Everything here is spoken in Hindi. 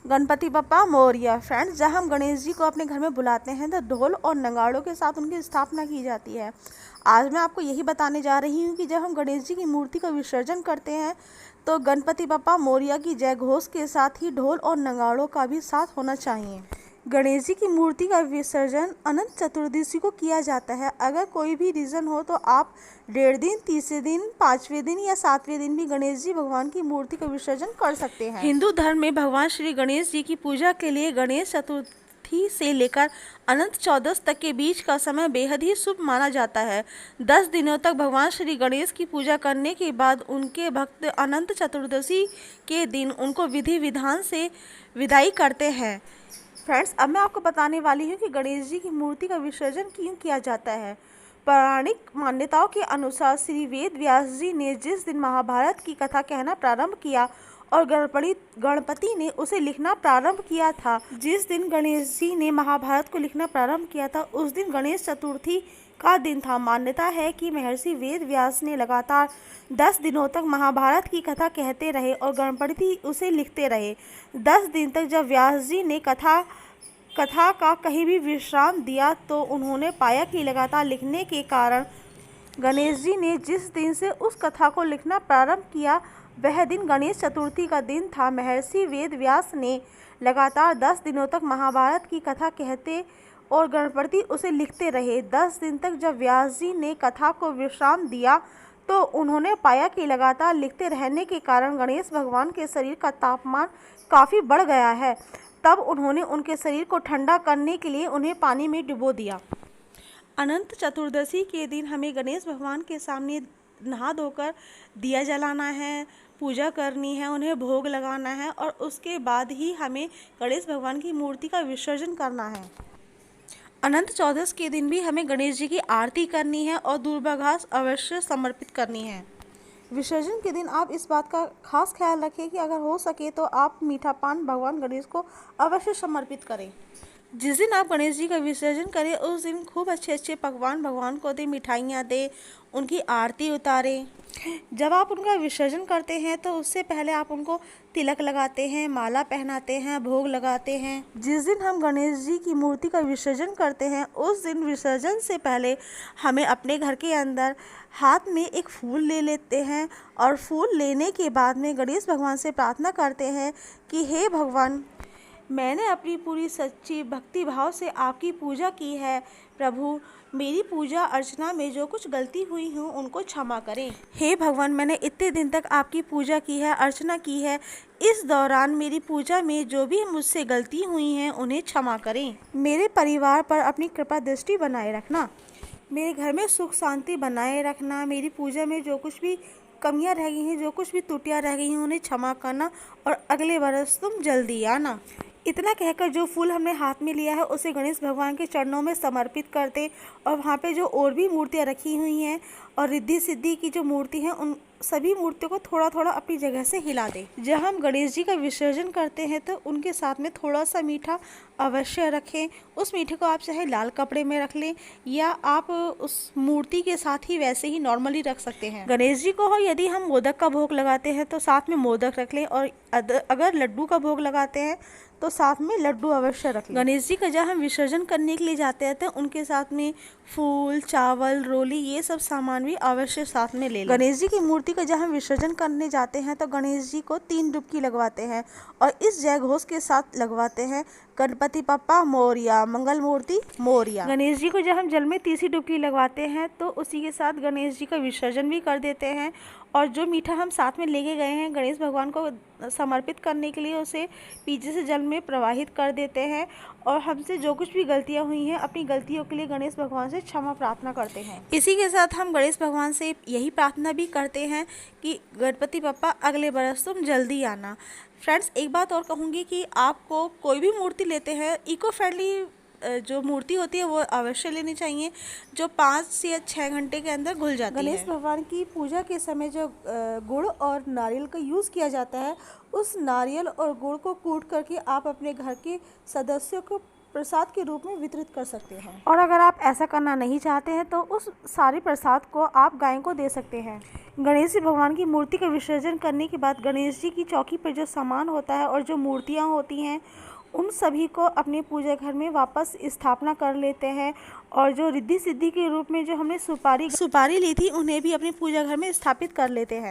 गणपति बप्पा मोरया। फ्रेंड्स, जब हम गणेश जी को अपने घर में बुलाते हैं तो ढोल और नगाड़ों के साथ उनकी स्थापना की जाती है। आज मैं आपको यही बताने जा रही हूँ कि जब हम गणेश जी की मूर्ति का विसर्जन करते हैं तो गणपति बप्पा मोरया की जय घोष के साथ ही ढोल और नगाड़ों का भी साथ होना चाहिए। गणेश जी की मूर्ति का विसर्जन अनंत चतुर्दशी को किया जाता है। अगर कोई भी रीज़न हो तो आप 1.5 दिन, तीसरे दिन, 5वें दिन या 7वें दिन भी गणेश जी भगवान की मूर्ति का विसर्जन कर सकते हैं। हिंदू धर्म में भगवान श्री गणेश जी की पूजा के लिए गणेश चतुर्थी से लेकर अनंत चौदस तक के बीच का समय बेहद ही शुभ माना जाता है। 10 दिनों तक भगवान श्री गणेश की पूजा करने के बाद उनके भक्त अनंत चतुर्दशी के दिन उनको विधि विधान से विदाई करते हैं। फ्रेंड्स, अब मैं आपको बताने वाली हूँ कि गणेश जी की मूर्ति का विसर्जन क्यों किया जाता है। पौराणिक मान्यताओं के अनुसार श्री वेद व्यास जी ने जिस दिन महाभारत की कथा कहना प्रारंभ किया और गणपति ने उसे लिखना प्रारंभ किया था, जिस दिन गणेश जी ने महाभारत को लिखना प्रारंभ किया था उस दिन गणेश चतुर्थी का दिन था। मान्यता है कि महर्षि वेद व्यास ने लगातार 10 दिनों तक महाभारत की कथा कहते रहे और गणपति उसे लिखते रहे। 10 दिन तक जब व्यास जी ने कथा का कहीं भी विश्राम दिया तो उन्होंने पाया कि लगातार लिखने के कारण गणेश जी ने जिस दिन से उस कथा को लिखना प्रारंभ किया वह दिन गणेश चतुर्थी का दिन था। महर्षि वेद व्यास ने लगातार 10 दिनों तक महाभारत की कथा कहते और गणपति उसे लिखते रहे। 10 दिन तक जब व्यास जी ने कथा को विश्राम दिया तो उन्होंने पाया कि लगातार लिखते रहने के कारण गणेश भगवान के शरीर का तापमान काफ़ी बढ़ गया है। तब उन्होंने उनके शरीर को ठंडा करने के लिए उन्हें पानी में डुबो दिया। अनंत चतुर्दशी के दिन हमें गणेश भगवान के सामने नहा धोकर दिया जलाना है, पूजा करनी है, उन्हें भोग लगाना है और उसके बाद ही हमें गणेश भगवान की मूर्ति का विसर्जन करना है। अनंत चौदस के दिन भी हमें गणेश जी की आरती करनी है और दूर्वाघास अवश्य समर्पित करनी है। विसर्जन के दिन आप इस बात का खास ख्याल रखें कि अगर हो सके तो आप मीठा पान भगवान गणेश को अवश्य समर्पित करें। जिस दिन आप गणेश जी का विसर्जन करें उस दिन खूब अच्छे अच्छे पकवान भगवान को दें, मिठाइयाँ दें, उनकी आरती उतारें। जब आप उनका विसर्जन करते हैं तो उससे पहले आप उनको तिलक लगाते हैं, माला पहनाते हैं, भोग लगाते हैं। जिस दिन हम गणेश जी की मूर्ति का विसर्जन करते हैं उस दिन विसर्जन से पहले हमें अपने घर के अंदर हाथ में एक फूल ले लेते हैं और फूल लेने के बाद में गणेश भगवान से प्रार्थना करते हैं कि हे भगवान, मैंने अपनी पूरी सच्ची भक्ति भाव से आपकी पूजा की है। प्रभु, मेरी पूजा अर्चना में जो कुछ गलती हुई हो उनको क्षमा करें। हे भगवान, मैंने इतने दिन तक आपकी पूजा की है, अर्चना की है। इस दौरान मेरी पूजा में जो भी मुझसे गलती हुई हैं उन्हें क्षमा करें। मेरे परिवार पर अपनी कृपा दृष्टि बनाए रखना, मेरे घर में सुख शांति बनाए रखना। मेरी पूजा में जो कुछ भी कमियां रह गई हैं, जो कुछ भी त्रुटियां रह गई हैं उन्हें क्षमा करना और अगले बरस तुम जल्दी आना। इतना कहकर जो फूल हमने हाथ में लिया है उसे गणेश भगवान के चरणों में समर्पित कर दें और वहाँ पे जो और भी मूर्तियाँ रखी हुई हैं और रिद्धि सिद्धि की जो मूर्ति हैं उन सभी मूर्तियों को थोड़ा थोड़ा अपनी जगह से हिला दें। जब हम गणेश जी का विसर्जन करते हैं तो उनके साथ में थोड़ा सा मीठा अवश्य रखें। उस मीठे को आप चाहे लाल कपड़े में रख लें या आप उस मूर्ति के साथ ही वैसे ही नॉर्मली रख सकते हैं। गणेश जी को यदि हम मोदक का भोग लगाते हैं तो साथ में मोदक रख लें और अगर लड्डू का भोग लगाते हैं तो साथ में लड्डू अवश्य रख लें। गणेश जी का जब हम विसर्जन करने के लिए जाते हैं तो उनके साथ में फूल, चावल, रोली ये सब सामान भी अवश्य साथ में ले लें। गणेश जी की मूर्ति का जब हम विसर्जन करने जाते हैं तो गणेश जी को 3 डुबकी लगवाते हैं और इस जय घोष के साथ लगवाते हैं, गणपति बप्पा मोरया, मंगल मूर्ति मोरया। गणेश जी को जब हम जल में तीसरी डुबकी लगवाते हैं तो उसी के साथ गणेश जी का विसर्जन भी कर देते हैं और जो मीठा हम साथ में लेके गए हैं गणेश भगवान को समर्पित करने के लिए उसे पीछे से जल में प्रवाहित कर देते हैं और हमसे जो कुछ भी गलतियां हुई हैं अपनी गलतियों के लिए गणेश भगवान से क्षमा प्रार्थना करते हैं। इसी के साथ हम गणेश भगवान से यही प्रार्थना भी करते हैं कि गणपति बप्पा अगले बरस तुम जल्दी आना। फ्रेंड्स, एक बात और कहूँगी कि आपको कोई भी मूर्ति लेते हैं इको फ्रेंडली जो मूर्ति होती है वो अवश्य लेनी चाहिए जो 5 से 6 घंटे के अंदर घुल जाती है। गणेश भगवान की पूजा के समय जो गुड़ और नारियल का यूज़ किया जाता है उस नारियल और गुड़ को कूट करके आप अपने घर के सदस्यों को प्रसाद के रूप में वितरित कर सकते हैं। और अगर आप ऐसा करना नहीं चाहते हैं तो उस सारे प्रसाद को आप गाय को दे सकते हैं। गणेश जी भगवान की मूर्ति का विसर्जन करने के बाद गणेश जी की चौकी पर जो सामान होता है और जो मूर्तियाँ होती हैं उन सभी को अपने पूजा घर में वापस स्थापना कर लेते हैं। और जो रिद्धि सिद्धि के रूप में जो हमने सुपारी ली थी उन्हें भी अपने पूजा घर में स्थापित कर लेते हैं।